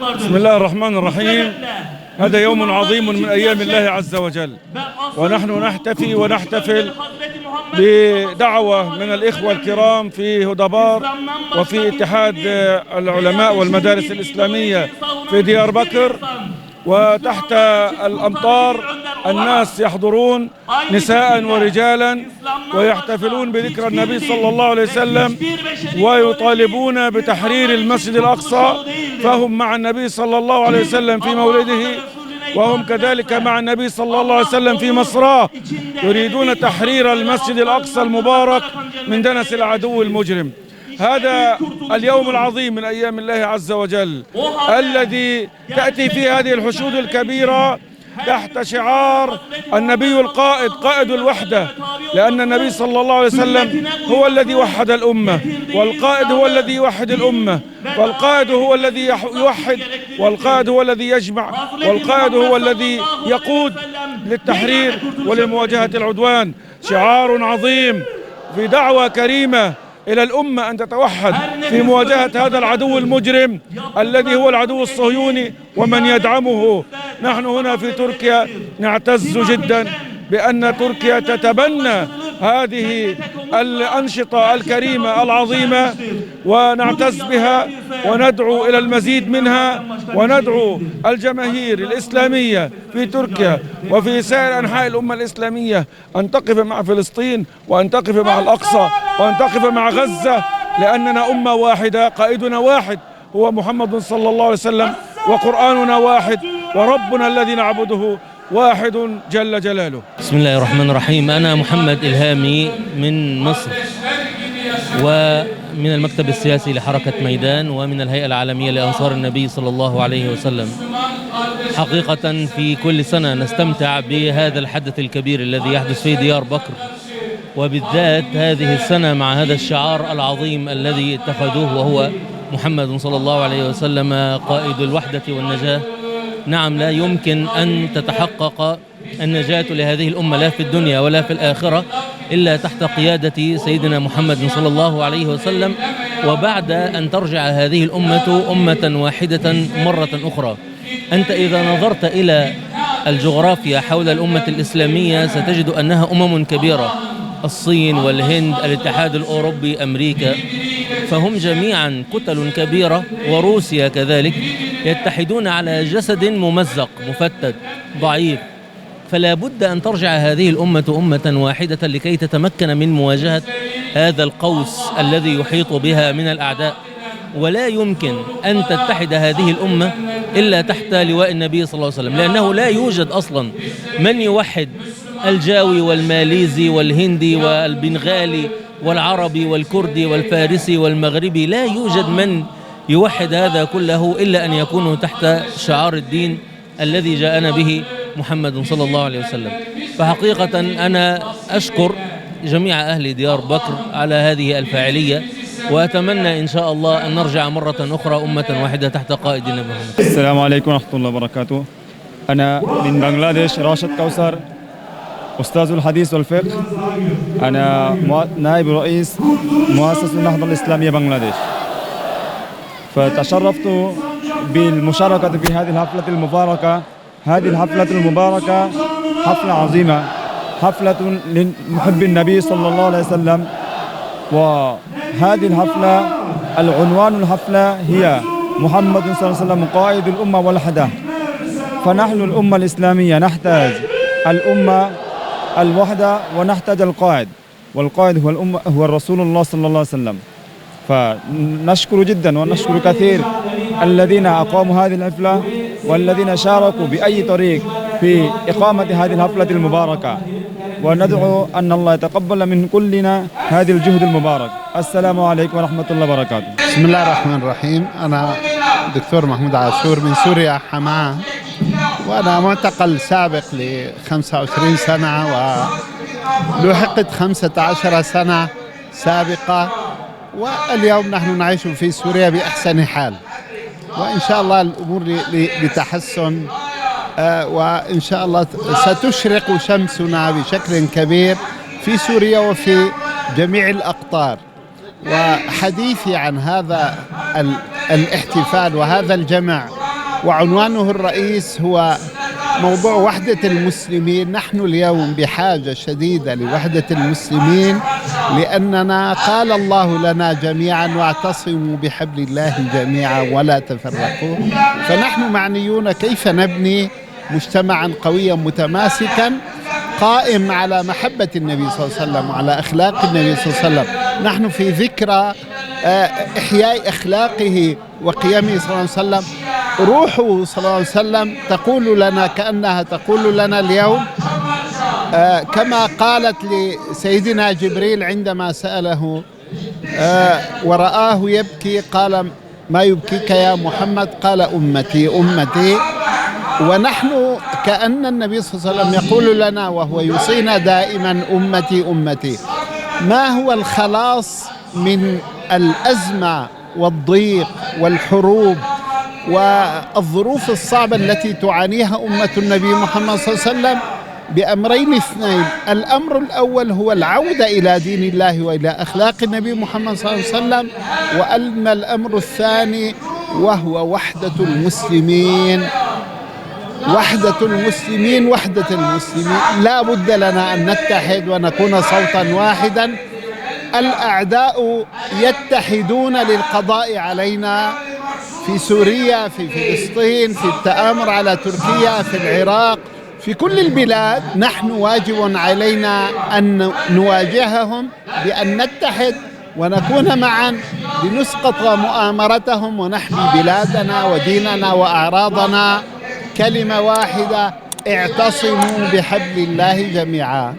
بسم الله الرحمن الرحيم. هذا يوم عظيم من أيام الله عز وجل، ونحن نحتفي ونحتفل بدعوة من الإخوة الكرام في هدبار وفي اتحاد العلماء والمدارس الإسلامية في ديار بكر. وتحت الأمطار الناس يحضرون نساء ورجالا ويحتفلون بذكرى النبي صلى الله عليه وسلم ويطالبون بتحرير المسجد الأقصى، فهم مع النبي صلى الله عليه وسلم في مولده، وهم كذلك مع النبي صلى الله عليه وسلم في مصراه، يريدون تحرير المسجد الأقصى المبارك من دنس العدو المجرم. هذا اليوم العظيم من أيام الله عز وجل الذي تأتي فيه هذه الحشود الكبيرة تحت شعار النبي القائد، قائد الوحدة، لأن النبي صلى الله عليه وسلم هو الذي وحد الأمة، والقائد هو الذي يوحد الأمة، والقائد هو الذي يوحد، والقائد هو الذي يجمع، والقائد هو الذي يقود للتحرير ولمواجهة العدوان. شعار عظيم في دعوة كريمة إلى الأمة أن تتوحد في مواجهة هذا العدو المجرم الذي هو العدو الصهيوني ومن يدعمه. نحن هنا في تركيا نعتز جدا بأن تركيا تتبنى هذه الأنشطة الكريمة العظيمة، ونعتز بها وندعو إلى المزيد منها، وندعو الجماهير الإسلامية في تركيا وفي سائر أنحاء الأمة الإسلامية أن تقف مع فلسطين، وأن تقف مع الأقصى، وأن تقف مع غزة، لأننا أمة واحدة، قائدنا واحد هو محمد صلى الله عليه وسلم، وقرآننا واحد، وربنا الذي نعبده واحد جل جلاله. بسم الله الرحمن الرحيم. أنا محمد إلهامي من مصر، ومن المكتب السياسي لحركة ميدان، ومن الهيئة العالمية لأنصار النبي صلى الله عليه وسلم. حقيقة في كل سنة نستمتع بهذا الحدث الكبير الذي يحدث في ديار بكر، وبالذات هذه السنة مع هذا الشعار العظيم الذي اتخذوه، وهو محمد صلى الله عليه وسلم قائد الوحدة والنجاة. نعم، لا يمكن أن تتحقق النجاة لهذه الأمة لا في الدنيا ولا في الآخرة إلا تحت قيادة سيدنا محمد صلى الله عليه وسلم، وبعد أن ترجع هذه الأمة أمة واحدة مرة أخرى. أنت إذا نظرت إلى الجغرافيا حول الأمة الإسلامية ستجد أنها أمم كبيرة، الصين والهند، الاتحاد الأوروبي، أمريكا، فهم جميعا كتل كبيرة، وروسيا كذلك، يتحدون على جسد ممزق مفتت ضعيف. فلا بد أن ترجع هذه الأمة أمة واحدة لكي تتمكن من مواجهة هذا القوس الذي يحيط بها من الأعداء. ولا يمكن أن تتحد هذه الأمة إلا تحت لواء النبي صلى الله عليه وسلم، لأنه لا يوجد أصلا من يوحد الجاوي والماليزي والهندي والبنغالي والعربي والكردي والفارسي والمغربي، لا يوجد من يوحد هذا كله إلا أن يكونوا تحت شعار الدين الذي جاءنا به محمد صلى الله عليه وسلم. فحقيقة أنا أشكر جميع أهل ديار بكر على هذه الفاعلية، وأتمنى إن شاء الله أن نرجع مرة أخرى أمة واحدة تحت قائد النبي محمد. السلام عليكم ورحمة الله وبركاته. أنا من بنغلاديش، راشد كوثر، أستاذ الحديث والفقه. أنا نائب رئيس مؤسسة النهضة الإسلامية بنغلاديش. فتشرفت بالمشاركة في هذه الحفلة المباركة. هذه الحفلة المباركة حفلة عظيمة، حفلة لمحب النبي صلى الله عليه وسلم. وهذه الحفلة العنوان الحفلة هي محمد صلى الله عليه وسلم قائد الأمة والوحدة. فنحن الأمة الإسلامية نحتاج الأمة الوحدة ونحتاج القائد، والقائد هو الأمة، هو الرسول الله صلى الله عليه وسلم. فنشكر جدا ونشكر كثير الذين أقاموا هذه الحفلة والذين شاركوا بأي طريق في إقامة هذه الحفلة المباركة، وندعو أن الله يتقبل من كلنا هذه الجهد المبارك. السلام عليكم ورحمة الله وبركاته. بسم الله الرحمن الرحيم. أنا دكتور محمود عاشور من سوريا حماة، وأنا معتقل سابق ل 25 سنة، ولحقت 15 سنة سابقة، واليوم نحن نعيش في سوريا بأحسن حال، وإن شاء الله الأمور لتحسن، وإن شاء الله ستشرق شمسنا بشكل كبير في سوريا وفي جميع الأقطار. وحديثي عن هذا الاحتفال وهذا الجمع وعنوانه الرئيس هو موضوع وحدة المسلمين. نحن اليوم بحاجة شديدة لوحدة المسلمين، لأننا قال الله لنا جميعا واعتصموا بحبل الله جميعا ولا تفرقوا. فنحن معنيون كيف نبني مجتمعا قويا متماسكا قائم على محبة النبي صلى الله عليه وسلم وعلى أخلاق النبي صلى الله عليه وسلم. نحن في ذكرى إحياء أخلاقه وقيمه صلى الله عليه وسلم. روحه صلى الله عليه وسلم تقول لنا، كأنها تقول لنا اليوم كما قالت لسيدنا جبريل عندما سأله ورآه يبكي قال ما يبكيك يا محمد؟ قال أمتي أمتي. ونحن كأن النبي صلى الله عليه وسلم يقول لنا وهو يوصينا دائما أمتي أمتي. ما هو الخلاص من الأزمة والضيق والحروب والظروف الصعبة التي تعانيها أمة النبي محمد صلى الله عليه وسلم؟ بأمرين اثنين. الأمر الأول هو العودة إلى دين الله وإلى أخلاق النبي محمد صلى الله عليه وسلم. وأما الأمر الثاني وهو وحدة المسلمين. وحدة المسلمين وحدة المسلمين. لا بد لنا أن نتحد ونكون صوتا واحدا. الأعداء يتحدون للقضاء علينا في سوريا، في فلسطين، في التآمر على تركيا، في العراق، في كل البلاد. نحن واجب علينا أن نواجههم بأن نتحد ونكون معا لنسقط مؤامرتهم ونحمي بلادنا وديننا وأعراضنا. كلمة واحدة: اعتصموا بحبل الله جميعا.